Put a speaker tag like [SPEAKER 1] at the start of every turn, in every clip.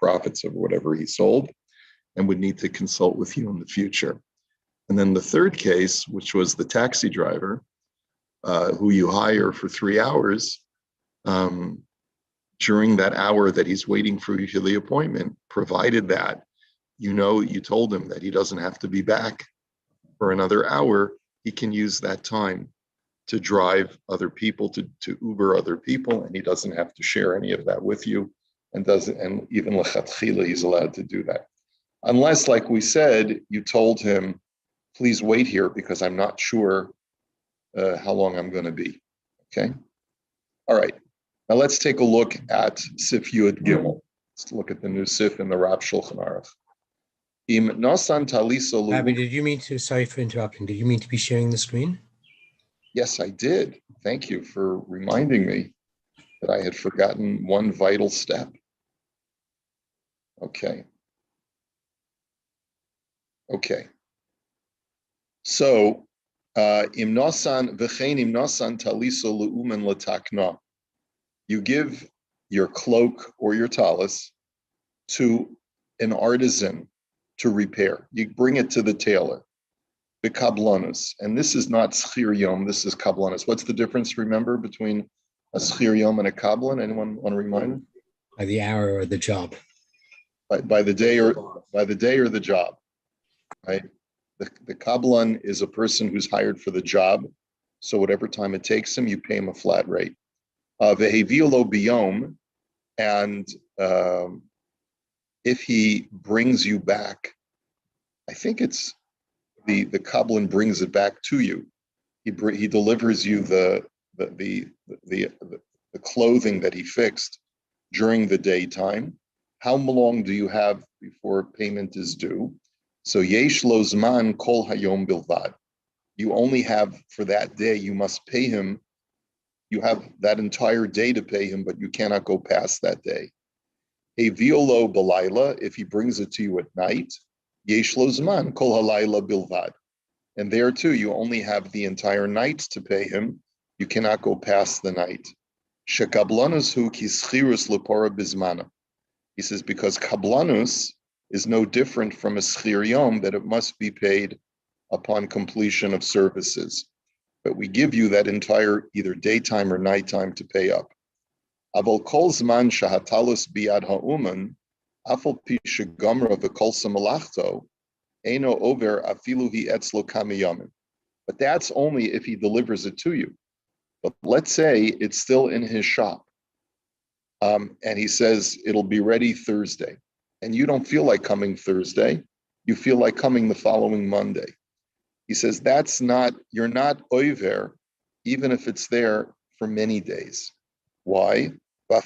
[SPEAKER 1] profits of whatever he sold, and would need to consult with you in the future. And then the third case, which was the taxi driver, who you hire for 3 hours, during that hour that he's waiting for you for the appointment, provided that you told him that he doesn't have to be back for another hour, he can use that time to drive other people, to Uber other people, and he doesn't have to share any of that with you, and even lechatchila, he's allowed to do that. Unless, like we said, you told him, please wait here because I'm not sure how long I'm going to be. Okay? All right. Now let's take a look at Sif Yud Gimel. Let's look at the new Sif in the Rav Shulchan Aruch.
[SPEAKER 2] Rabbi, did you mean to, sorry for interrupting, did you mean to be sharing the screen?
[SPEAKER 1] Yes, I did. Thank you for reminding me that I had forgotten one vital step. Okay. So, imnosan taliso leumen latakna. You give your cloak or your talis to an artisan to repair. You bring it to the tailor. B'kablanus. And this is not schir yom, this is kablanus. What's the difference, remember, between a schir yom and a kablan? Anyone want to remind?
[SPEAKER 2] By the hour or the job.
[SPEAKER 1] By the day or the job, right? The kablan is a person who's hired for the job. So whatever time it takes him, you pay him a flat rate. Veheviolo biyom, and if he brings you back, I think it's the kablan brings it back to you. He delivers you the clothing that he fixed during the daytime. How long do you have before payment is due? So yesh lo zman kol hayom bilvad. You only have for that day. You must pay him. You have that entire day to pay him, but you cannot go past that day. A violo balayla, if he brings it to you at night, yesh lo zman kol halayla bilvad. And there too, you only have the entire night to pay him. You cannot go past the night. Shekablanus hu kischirus lepora bizmana. He says, because kablanus is no different from a schir yom, that it must be paid upon completion of services. But we give you that entire either daytime or nighttime to pay up. Aval kol zman shahatalus biad ha'uman, afal pi shegamra v'kol samalachto, eno over afilu hi etzlo kamiyamin. But that's only if he delivers it to you. But let's say it's still in his shop. And he says it'll be ready Thursday, and you don't feel like coming Thursday, you feel like coming the following Monday. He says you're not oiver, even if it's there for many days. Why? And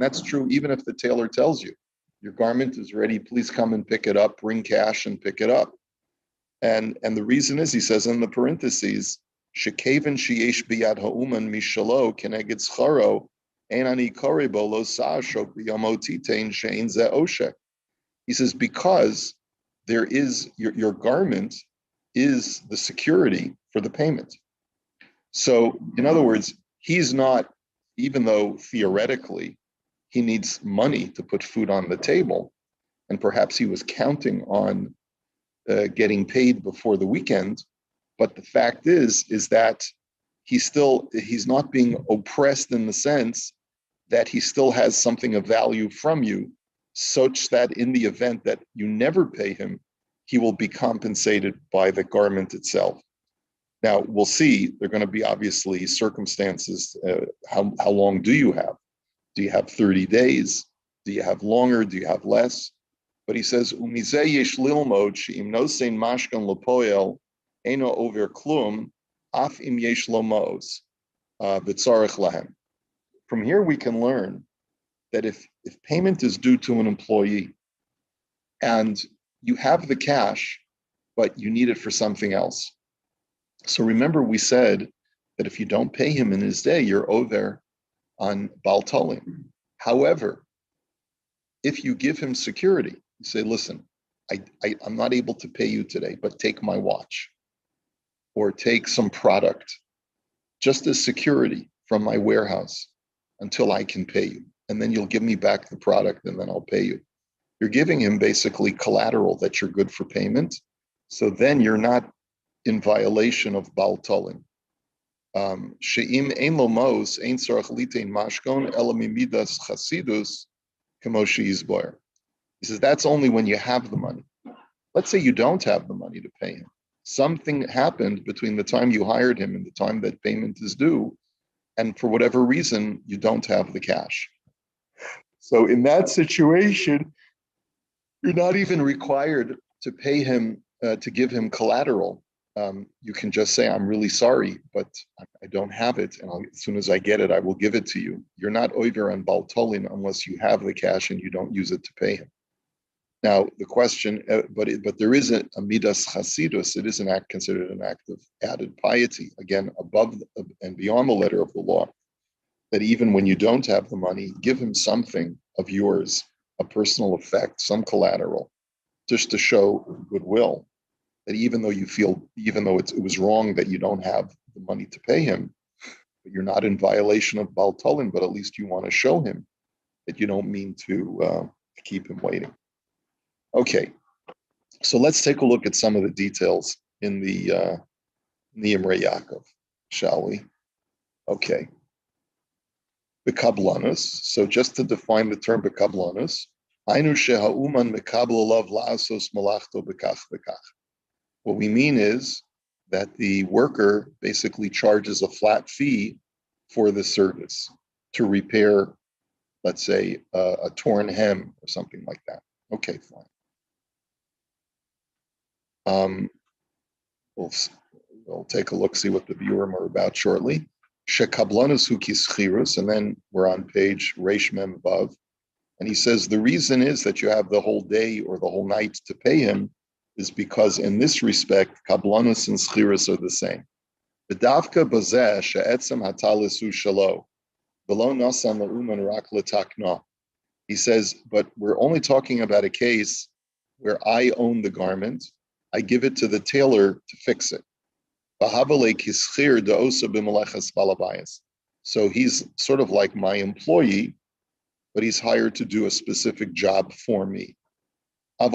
[SPEAKER 1] that's true even if the tailor tells you, your garment is ready, please come and pick it up, bring cash and pick it up. And the reason is, he says in the parentheses, Shekaven sheyesh biyad ha'uman mishalo keneged scharo enani korebo lo sa'ashok b'yamotitain shein ze oshek. He says, because there is your garment is the security for the payment. So in other words, he's not, even though theoretically he needs money to put food on the table, and perhaps he was counting on getting paid before the weekend, but the fact is that he's not being oppressed in the sense that he still has something of value from you, such that in the event that you never pay him, he will be compensated by the garment itself. Now, we'll see, there are going to be obviously circumstances. How long do you have? Do you have 30 days? Do you have longer? Do you have less? But he says, Umizeh yesh lilmod she'im nosein mashkan lopoel eno over klum af im yesh lo mo'os v'tzarech lahem. From here we can learn that if payment is due to an employee and you have the cash, but you need it for something else. So remember, we said that if you don't pay him in his day, you're over on Bal Tolim. However, if you give him security, you say, listen, I'm not able to pay you today, but take my watch or take some product just as security from my warehouse until I can pay you. and then you'll give me back the product, and then I'll pay you. You're giving him basically collateral that you're good for payment. So then you're not in violation of Bal Tolin. She'im ein lo mos, ein tzarach litein mashkon, ela mimidas chasidus, kamoshi yizboyer. He says, that's only when you have the money. Let's say you don't have the money to pay him. Something happened between the time you hired him and the time that payment is due, and for whatever reason, you don't have the cash. So in that situation, you're not even required to pay him, to give him collateral. You can just say, I'm really sorry, but I don't have it. And as soon as I get it, I will give it to you. You're not over on Bal Tolin unless you have the cash and you don't use it to pay him. Now, the question, but there is a midas chasidus. It is an act considered an act of added piety, again, above and beyond the letter of the law, that even when you don't have the money, give him something of yours, a personal effect, some collateral, just to show goodwill, that even though it was wrong that you don't have the money to pay him, but you're not in violation of Bal Tolin, but at least you want to show him that you don't mean to keep him waiting. Okay, so let's take a look at some of the details in the Imrei Yaakov, shall we? Okay. Bekablanus. So just to define the term bekablanus, ainu shehauman mekabel alav la'asos malachto bekach bekach. What we mean is that the worker basically charges a flat fee for the service to repair, let's say, a torn hem or something like that. Okay, fine. We'll take a look, see what the viewer are about shortly. Shekablanus hu kischirus, and then we're on page Reish Mem Vav, and he says the reason is that you have the whole day or the whole night to pay him is because in this respect, kablanus and schirus are the same. B'davka bazeh she'etzem hatalisu shalo, v'lo nasan la'uman rak l'takna. He says, but we're only talking about a case where I own the garment, I give it to the tailor to fix it. So he's sort of like my employee, but he's hired to do a specific job for me. But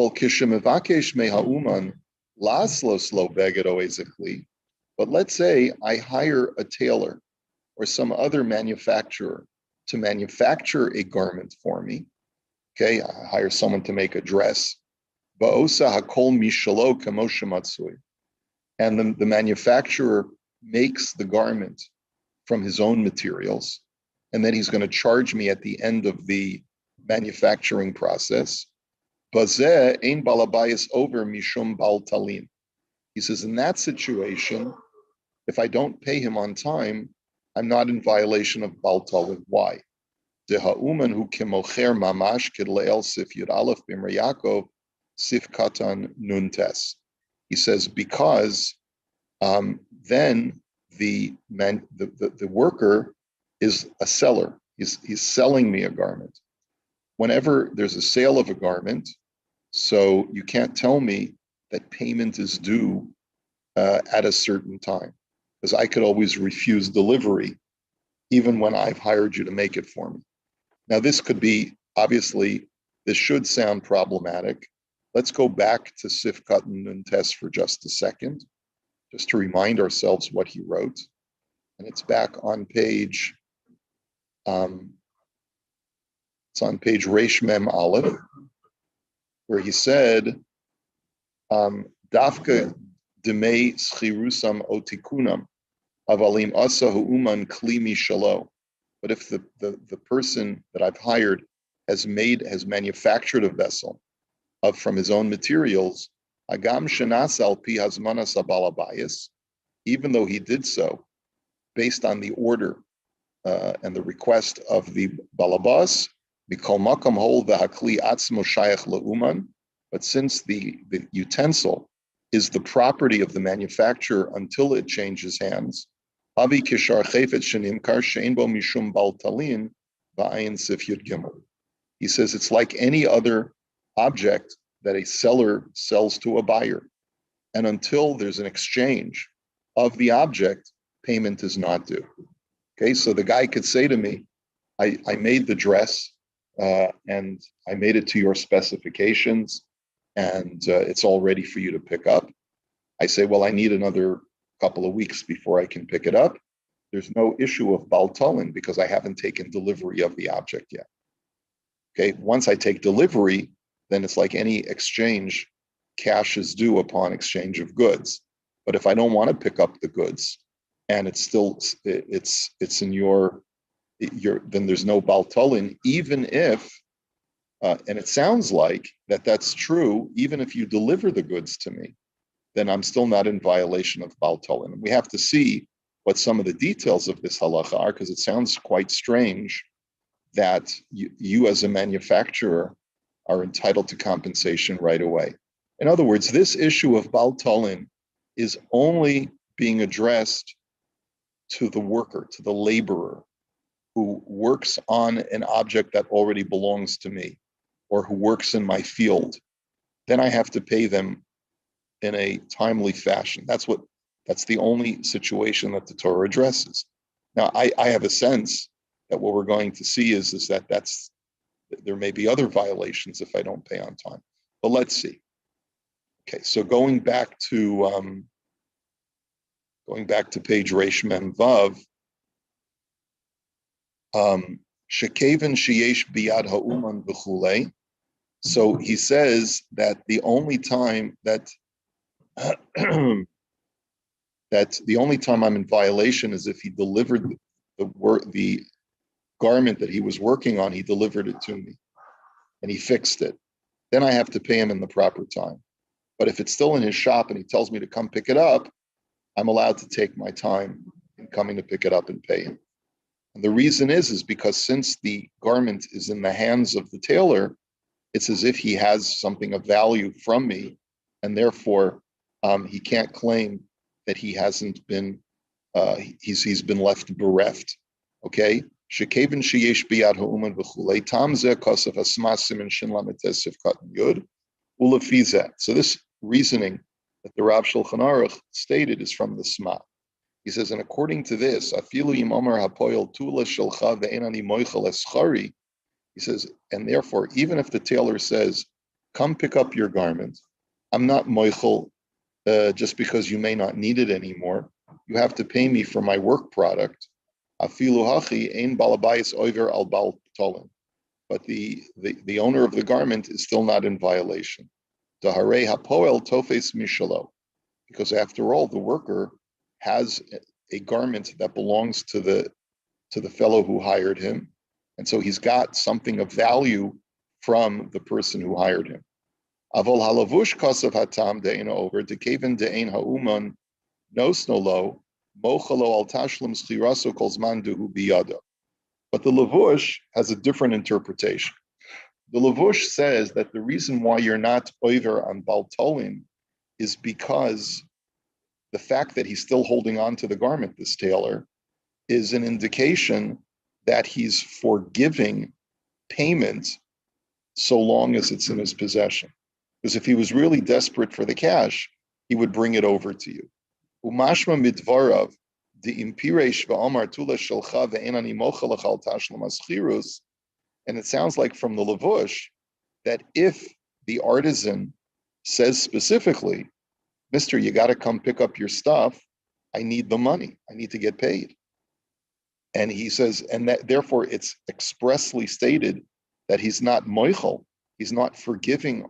[SPEAKER 1] let's say I hire a tailor or some other manufacturer to manufacture a garment for me. Okay, I hire someone to make a dress. And the manufacturer makes the garment from his own materials, and then he's going to charge me at the end of the manufacturing process. Bazeh ein balabayas over mishum bal talin. He says, in that situation, if I don't pay him on time, I'm not in violation of bal talin. Why? Dehauman hu kemocher mamash kidleel sif yud aleph b'Imrei Yaakov sif katan nun tes. He says, because then the worker is a seller. He's selling me a garment. Whenever there's a sale of a garment, so you can't tell me that payment is due at a certain time, because I could always refuse delivery, even when I've hired you to make it for me. Now, this could be, obviously, this should sound problematic. Let's go back to Sif Katan and Tess for just a second, just to remind ourselves what he wrote. And it's back on page, it's on page Reish Mem Aleph, where he said, Dafka demei schirusam otikunam, avalim asahu uman klimi shalo. But if the person that I've hired has manufactured a vessel from his own materials, agam shenas al pi hazmanas abalabayis, even though he did so based on the order and the request of the balabas, mikol makam hol v'hakli atzmo shayach leuman. But since the utensil is the property of the manufacturer until it changes hands, avi kishar chayfet shenimkar shein bo mishum bal talin va'ayin sif yud gimel. He says it's like any other object that a seller sells to a buyer. And until there's an exchange of the object, payment is not due. Okay, so the guy could say to me, I made the dress and I made it to your specifications, and it's all ready for you to pick up. I say, well, I need another couple of weeks before I can pick it up. There's no issue of baltalin because I haven't taken delivery of the object yet. Okay, once I take delivery, then it's like any exchange, cash is due upon exchange of goods. But if I don't want to pick up the goods and it's in your then there's no baltalin, even if and it sounds like that's true, even if you deliver the goods to me, then I'm still not in violation of baltalin. We have to see what some of the details of this halacha are, because it sounds quite strange that you as a manufacturer are entitled to compensation right away. In other words, this issue of baltalin is only being addressed to the worker, to the laborer who works on an object that already belongs to me, or who works in my field. Then I have to pay them in a timely fashion. That's the only situation that the Torah addresses. Now, I have a sense that what we're going to see is that there may be other violations if I don't pay on time. But let's see. Okay, so going back to page Reish Mem Vav, Shekeven sheyesh biyad ha'uman v'chulei. So he says that the only time that the only time I'm in violation is if he delivered the garment that he was working on, he delivered it to me and he fixed it. Then I have to pay him in the proper time. But if it's still in his shop and he tells me to come pick it up, I'm allowed to take my time in coming to pick it up and pay him. And the reason is because since the garment is in the hands of the tailor, it's as if he has something of value from me, and therefore he can't claim that he hasn't been he's been left bereft. Okay. Shekeven sheyesh biyad ha'uman v'chulei tam zeh kosav asmasim and shin lametes sivkat yud ulefizeh. So this reasoning that the Rav Shulchan Aruch stated is from the Sma. He says, and according to this, afilu im amar hapoyel tula shelcha ve'enani moichel eschari. He says, and therefore, even if the tailor says, come pick up your garment, I'm not moichel just because you may not need it anymore. You have to pay me for my work product. Afilu hachi ein balabayis oiver al baltalin. But the owner of the garment is still not in violation. Daharei hapoel tofes mishalo. Because after all, the worker has a garment that belongs to the fellow who hired him. And so he's got something of value from the person who hired him. Avol halavush kasav hatam de'in over dekeven de'in ha'uman nosnolo mochalo al tashlim schiraso kol zman duhu biyada. But the lavush has a different interpretation. The lavush says that the reason why you're not over on baltalin is because the fact that he's still holding on to the garment, this tailor, is an indication that he's forgiving payment so long as it's in his possession. Because if he was really desperate for the cash, he would bring it over to you. Umashma midvarav the impiresh va'amar tula shelcha ve'enani mochalach al tashlam aschirus. And it sounds like from the lavush that if the artisan says specifically, Mister, you got to come pick up your stuff. I need the money. I need to get paid. And he says, and that therefore it's expressly stated that he's not moichel. He's not forgiving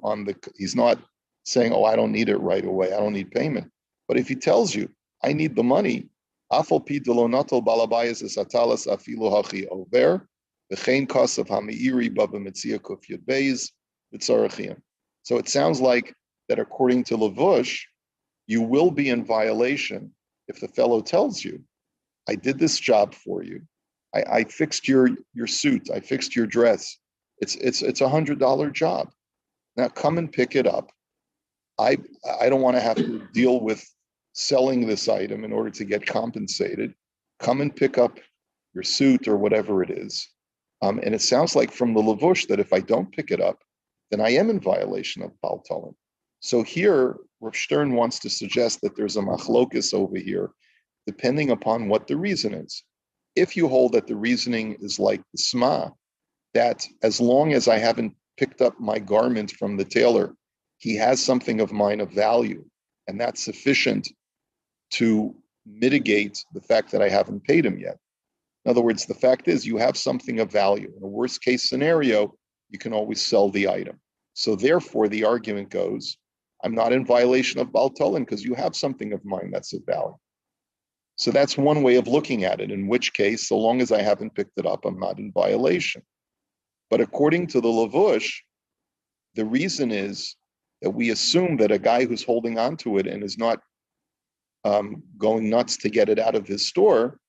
[SPEAKER 1] he's not saying, oh, I don't need it right away. I don't need payment. But if he tells you, I need the money, afal pi delonatal balabayas is atalas afilu hachi over, v'chein kasav ha'meiri baba metzia kuf yud beis v'tzarachiyim. So it sounds like that according to Lavush, you will be in violation if the fellow tells you, I did this job for you. I fixed your suit. I fixed your dress. It's $100 job. Now come and pick it up. I don't want to have to deal with selling this item in order to get compensated. Come and pick up your suit or whatever it is. And it sounds like from the Lavush that if I don't pick it up, then I am in violation of baltalin. So here, Rav Stern wants to suggest that there's a machlokus over here, depending upon what the reason is. If you hold that the reasoning is like the Sma, that as long as I haven't picked up my garment from the tailor, he has something of mine of value, and that's sufficient to mitigate the fact that I haven't paid him yet. In other words, the fact is you have something of value. In a worst case scenario, you can always sell the item. So therefore, the argument goes, I'm not in violation of Baal Tolen because you have something of mine that's of value. So that's one way of looking at it, in which case, so long as I haven't picked it up, I'm not in violation. But according to the Lavush, the reason is that we assume that a guy who's holding on to it and is not going nuts to get it out of his store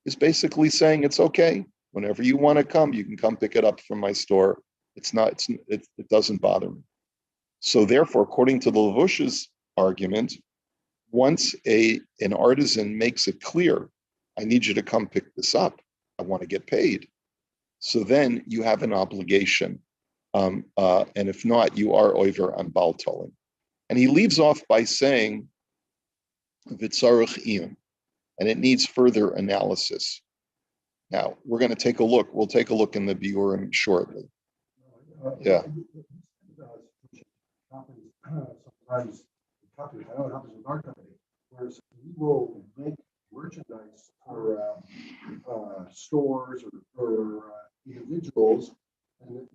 [SPEAKER 1] is basically saying it's okay. Whenever you want to come, you can come pick it up from my store. It doesn't bother me. So therefore, according to the Lavush's argument, once an artisan makes it clear, I need you to come pick this up, I want to get paid. So then you have an obligation. And if not, you are over on Baal Tolen. And he leaves off by saying, Vitzarech iyun, and it needs further analysis. Now, we're going to take a look. We'll take a look in the Biurim shortly. Yeah.
[SPEAKER 3] Sometimes companies, I know it happens with our company, whereas we will make merchandise for stores or individuals, and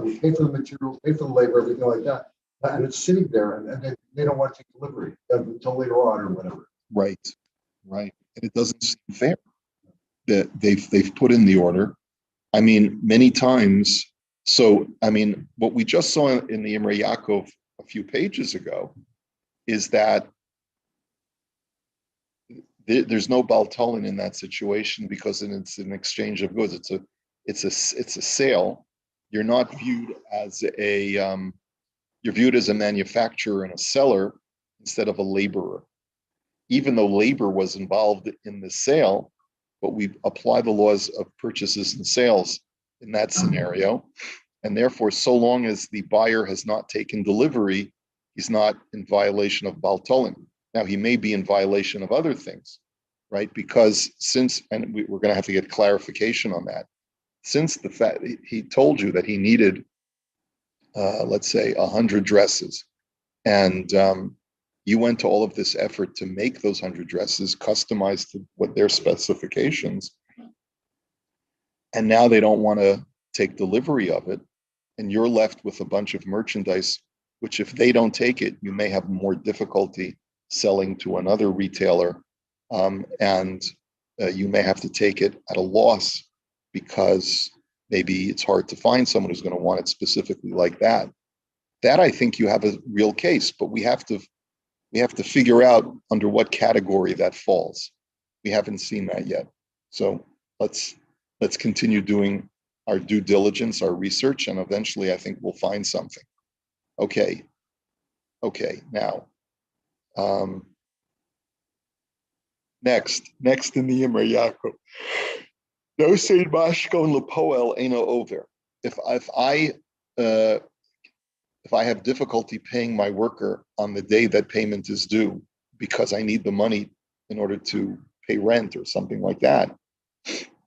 [SPEAKER 3] we pay for the materials, pay for the labor, everything like that, and it's sitting there, and they don't want to take delivery until later on or whatever.
[SPEAKER 1] Right. And it doesn't seem fair that they've put in the order. I mean, many times. So, I mean, what we just saw in the Imrei Yaakov a few pages ago is that there's no Baal Tolen in that situation because it's an exchange of goods. It's a sale. You're not viewed as you're viewed as a manufacturer and a seller instead of a laborer. Even though labor was involved in the sale, but we apply the laws of purchases and sales in that scenario. And therefore, so long as the buyer has not taken delivery, he's not in violation of Baal Tolen. Now, he may be in violation of other things, right? Because we're going to have to get clarification on that. Since the fact he told you that he needed, let's say, 100 dresses, and you went to all of this effort to make those 100 dresses customized to what their specifications, and now they don't want to take delivery of it, and you're left with a bunch of merchandise, which if they don't take it, you may have more difficulty selling to another retailer, and you may have to take it at a loss because maybe it's hard to find someone who's going to want it specifically like that. That I think you have a real case, but we have to figure out under what category that falls. We haven't seen that yet. So let's continue doing our due diligence, our research, and eventually I think we'll find something. Okay, now, next in the Imrei Yaakov. No seid mashkon lepoel eino over. If I have difficulty paying my worker on the day that payment is due because I need the money in order to pay rent or something like that,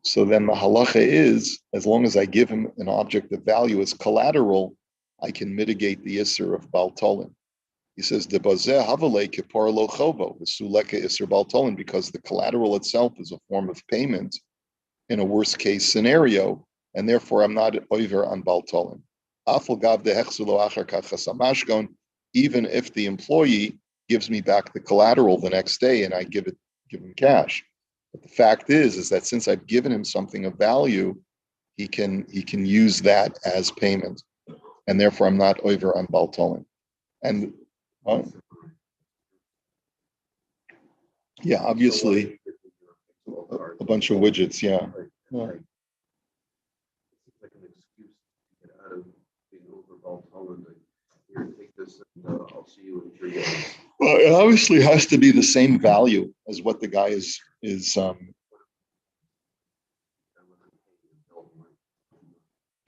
[SPEAKER 1] so then the halacha is, as long as I give him an object of value as collateral, I can mitigate the isser of Baal Tolen. He says, "Debazeh havale kipor lo chovo v'suleka isser Baal Tolen," because the collateral itself is a form of payment in a worst case scenario, and therefore I'm not over on Baal Tolen. Even if the employee gives me back the collateral the next day and I give him cash. But the fact is that since I've given him something of value, he can use that as payment, and therefore I'm not over on Baal Tolen. And yeah, obviously a bunch of widgets. Yeah.
[SPEAKER 3] Right. It's like an excuse to get out of being over Baal Tolen. Here, take this, and I'll see you in 3 days.
[SPEAKER 1] Well, it obviously has to be the same value as what the guy is.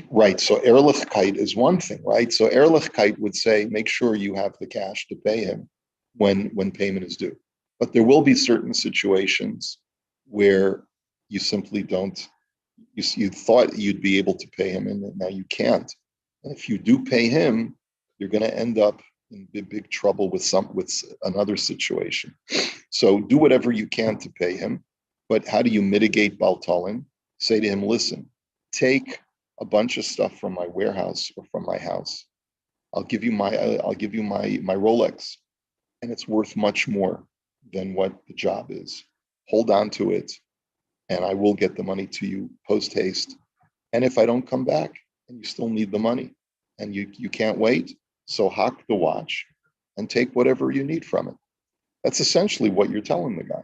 [SPEAKER 1] Right. So Ehrlichkeit is one thing, right? So Ehrlichkeit would say, make sure you have the cash to pay him when payment is due. But there will be certain situations where you simply don't. You thought you'd be able to pay him, and now you can't. And if you do pay him, you're going to end up in big trouble with another situation. So do whatever you can to pay him. But how do you mitigate Baltalin? Say to him, listen, take a bunch of stuff from my warehouse or from my house. I'll give you my Rolex, and it's worth much more than what the job is. Hold on to it, and I will get the money to you post haste. And if I don't come back and you still need the money and you can't wait, so hock the watch and take whatever you need from it. That's essentially what you're telling the guy.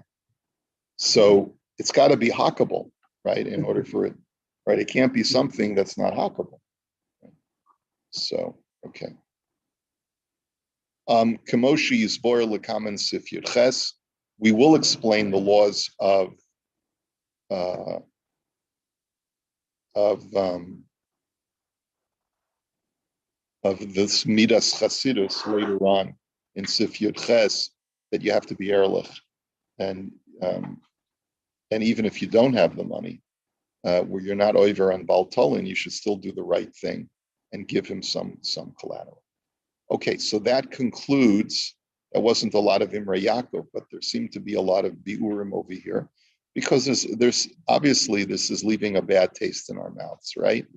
[SPEAKER 1] So it's got to be hockable, right? In order for it, right? It can't be something that's not hockable. So, okay. Kamoshi Yisbor Lekamen Sif Yud Ches. We will explain the laws of this Midas Chasidus later on in Sif Yud Ches, that you have to be Erlich. And even if you don't have the money, where you're not over on Baltolin, you should still do the right thing and give him some collateral. Okay, so that concludes. That wasn't a lot of Imrei Yaakov, but there seemed to be a lot of biurim over here, because there's obviously this is leaving a bad taste in our mouths, right?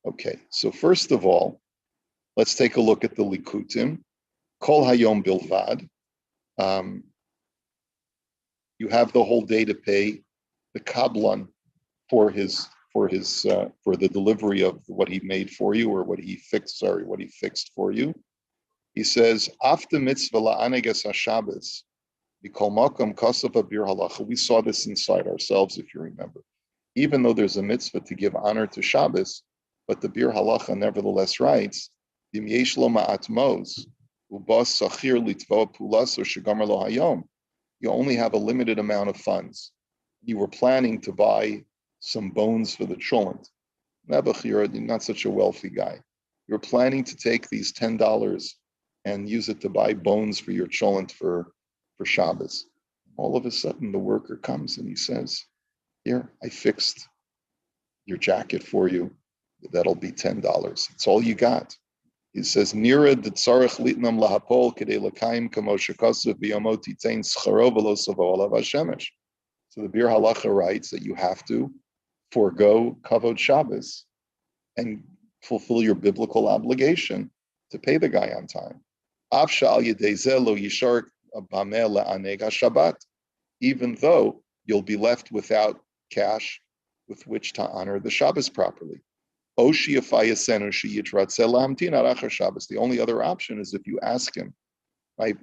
[SPEAKER 1] Okay, so first of all, let's take a look at the Likutim. Kol Hayom Bilvad. You have the whole day to pay the kablan for the delivery of what he made for you, or what he fixed for you. He says, after mitzvah la'aneges haShabbos, b'kol makom kasav bir halacha. We saw this inside ourselves, if you remember. Even though there's a mitzvah to give honor to Shabbos, but the bir halacha nevertheless writes, Dim yesh lo ma'at moz, ubas sachir litvo pulas or shegamar lo hayom. You only have a limited amount of funds. You were planning to buy some bones for the cholent. You're not such a wealthy guy. You're planning to take these $10 and use it to buy bones for your cholent for Shabbos. All of a sudden, the worker comes and he says, here, I fixed your jacket for you. That'll be $10. It's all you got. He says, Nira de tzarech litnam lahapol kedei lakaim kamo shekasav biyamot yitain scharo v'lo savo alav hashemesh. So the Bir Halacha writes that you have to forego kavod Shabbos and fulfill your biblical obligation to pay the guy on time. Even though you'll be left without cash with which to honor the Shabbos properly. The only other option is if you ask him, my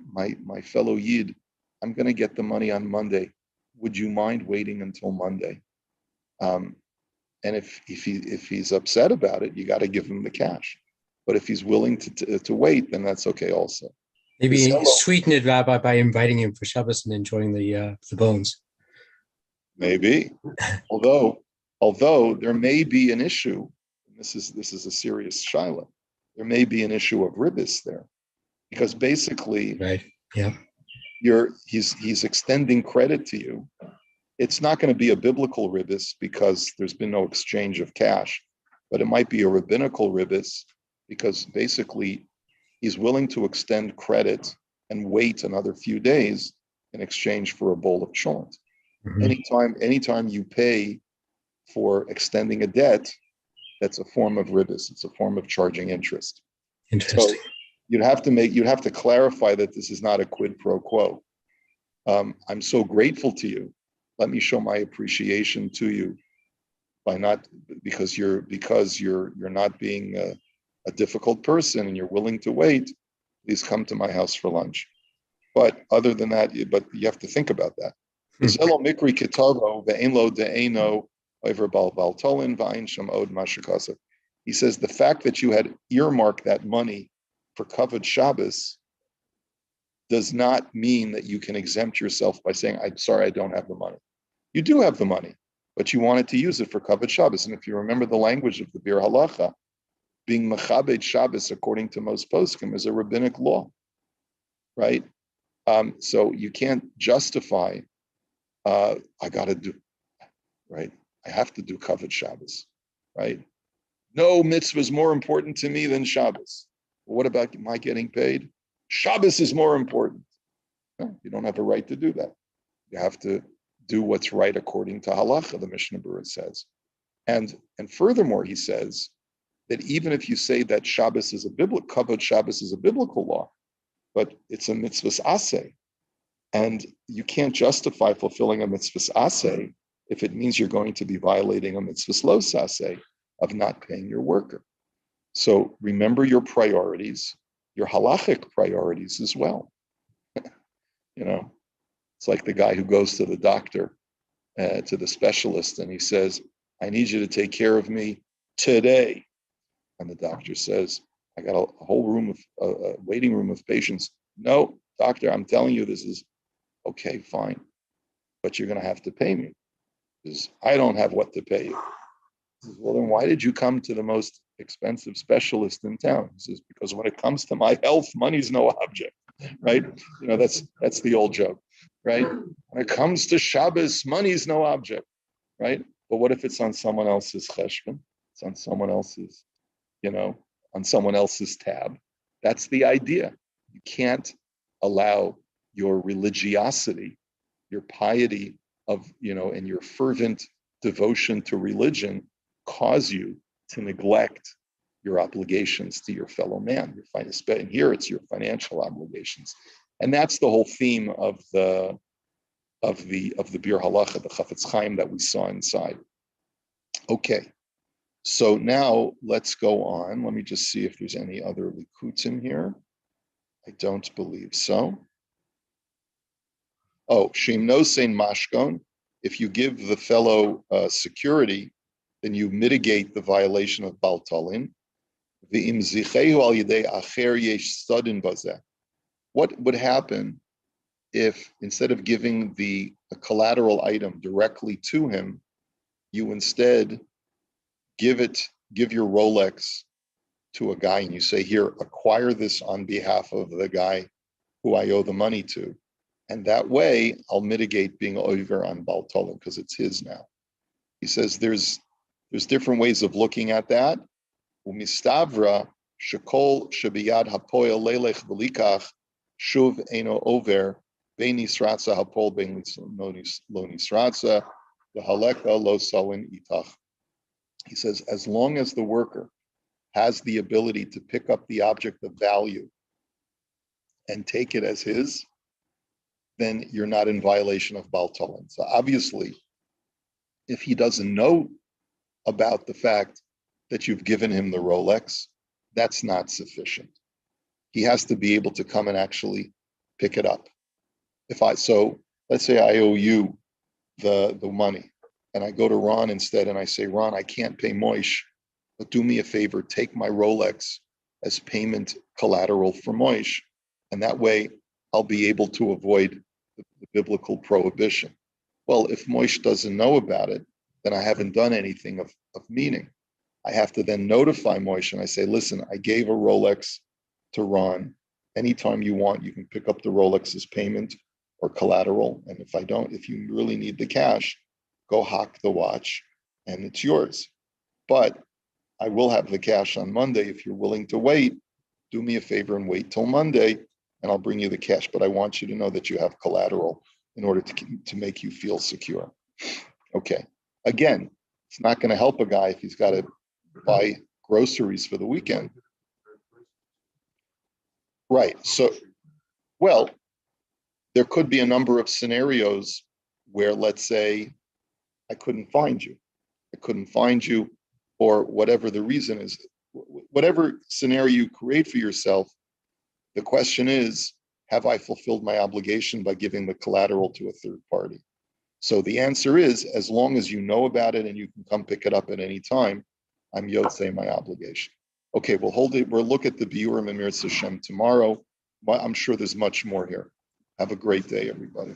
[SPEAKER 1] fellow Yid, I'm going to get the money on Monday. Would you mind waiting until Monday? And if he's upset about it, you got to give him the cash. But if he's willing to wait, then that's okay also.
[SPEAKER 2] Maybe sweeten it, Rabbi, by inviting him for Shabbos and enjoying the bones.
[SPEAKER 1] Maybe, although there may be an issue. This is a serious shaila. There may be an issue of ribis there, because basically,
[SPEAKER 2] right, yeah,
[SPEAKER 1] he's extending credit to you. It's not going to be a biblical ribis because there's been no exchange of cash, but it might be a rabbinical ribis because basically he's willing to extend credit and wait another few days in exchange for a bowl of cholent. Mm-hmm. Anytime you pay for extending a debt, that's a form of ribis. It's a form of charging interest.
[SPEAKER 2] Interesting.
[SPEAKER 1] So you'd have to clarify that this is not a quid pro quo. I'm so grateful to you. Let me show my appreciation to you because you're not being a difficult person and you're willing to wait. Please come to my house for lunch. But other than that, you have to think about that. He says the fact that you had earmarked that money for kavod Shabbos does not mean that you can exempt yourself by saying, I'm sorry, I don't have the money. You do have the money, but you wanted to use it for kavod Shabbos. And if you remember the language of the Bir Halacha, being mechabed Shabbos, according to most poskim, is a rabbinic law, right? So you can't justify, I got to do. right? I have to do kavod Shabbos, right? No mitzvah is more important to me than Shabbos. Well, what about my getting paid? Shabbos is more important. No, you don't have a right to do that. You have to do what's right according to halacha, the Mishnah Berurah says. And furthermore, he says that even if you say that Shabbos is a biblical, kavod Shabbos is a biblical law, but it's a mitzvah aseh, and you can't justify fulfilling a mitzvah aseh if it means you're going to be violating a mitzvah lo aseh of not paying your worker. So remember your priorities, your halachic priorities as well. It's like the guy who goes to the doctor, to the specialist, and he says, I need you to take care of me today. And the doctor says, I got a whole room of a waiting room of patients. No, doctor, I'm telling you, this is okay, fine, but you're going to have to pay me because I don't have what to pay you. He says, well, then why did you come to the most expensive specialist in town? He says, because when it comes to my health, money's no object, right? That's the old joke, right? When it comes to Shabbos, money's no object, right? But what if it's on someone else's cheshbon? It's on someone else's, on someone else's tab. That's the idea. You can't allow your religiosity, your piety and your fervent devotion to religion cause you to neglect your obligations to your fellow man. And here it's your financial obligations. And that's the whole theme of the Bir Halacha, the Chafetz Chaim that we saw inside. Okay, so now let's go on. Let me just see if there's any other likuts in here. I don't believe so. Oh, Shem Nosein Mashkon. If you give the fellow security, then you mitigate the violation of Bal Talin. What would happen if instead of giving a collateral item directly to him, you instead give your Rolex to a guy and you say, here, acquire this on behalf of the guy who I owe the money to. And that way I'll mitigate being over on Bal Talin because it's his now. He says there's different ways of looking at that. Umistavra shekol shebiyad hapoel lelech v'likach shuv eno over bein nisratza hapol bein lo nisratza v'haleka lo salin itach. He says as long as the worker has the ability to pick up the object of value and take it as his, then you're not in violation of Bal Talin. So obviously, if he doesn't know about the fact that you've given him the Rolex, that's not sufficient. He has to be able to come and actually pick it up. So let's say I owe you the money and I go to Ron instead and I say, Ron, I can't pay Moish, but do me a favor, take my Rolex as payment collateral for Moish. And that way I'll be able to avoid the biblical prohibition. Well, if Moish doesn't know about it, then I haven't done anything of meaning. I have to then notify Moish and I say, listen, I gave a Rolex to Ron. Anytime you want, you can pick up the Rolex as payment or collateral. And if you really need the cash, go hock the watch and it's yours. But I will have the cash on Monday. If you're willing to wait, do me a favor and wait till Monday and I'll bring you the cash. But I want you to know that you have collateral in order to make you feel secure. Okay. Again, it's not going to help a guy if he's got to buy groceries for the weekend. Right. So, well, there could be a number of scenarios where, let's say, I couldn't find you, or whatever the reason is, whatever scenario you create for yourself, the question is, have I fulfilled my obligation by giving the collateral to a third party? So the answer is, as long as you know about it and you can come pick it up at any time, I'm yotzei my obligation. Okay, we'll look at the Biurim and Mirz Hashem tomorrow. I'm sure there's much more here. Have a great day, everybody.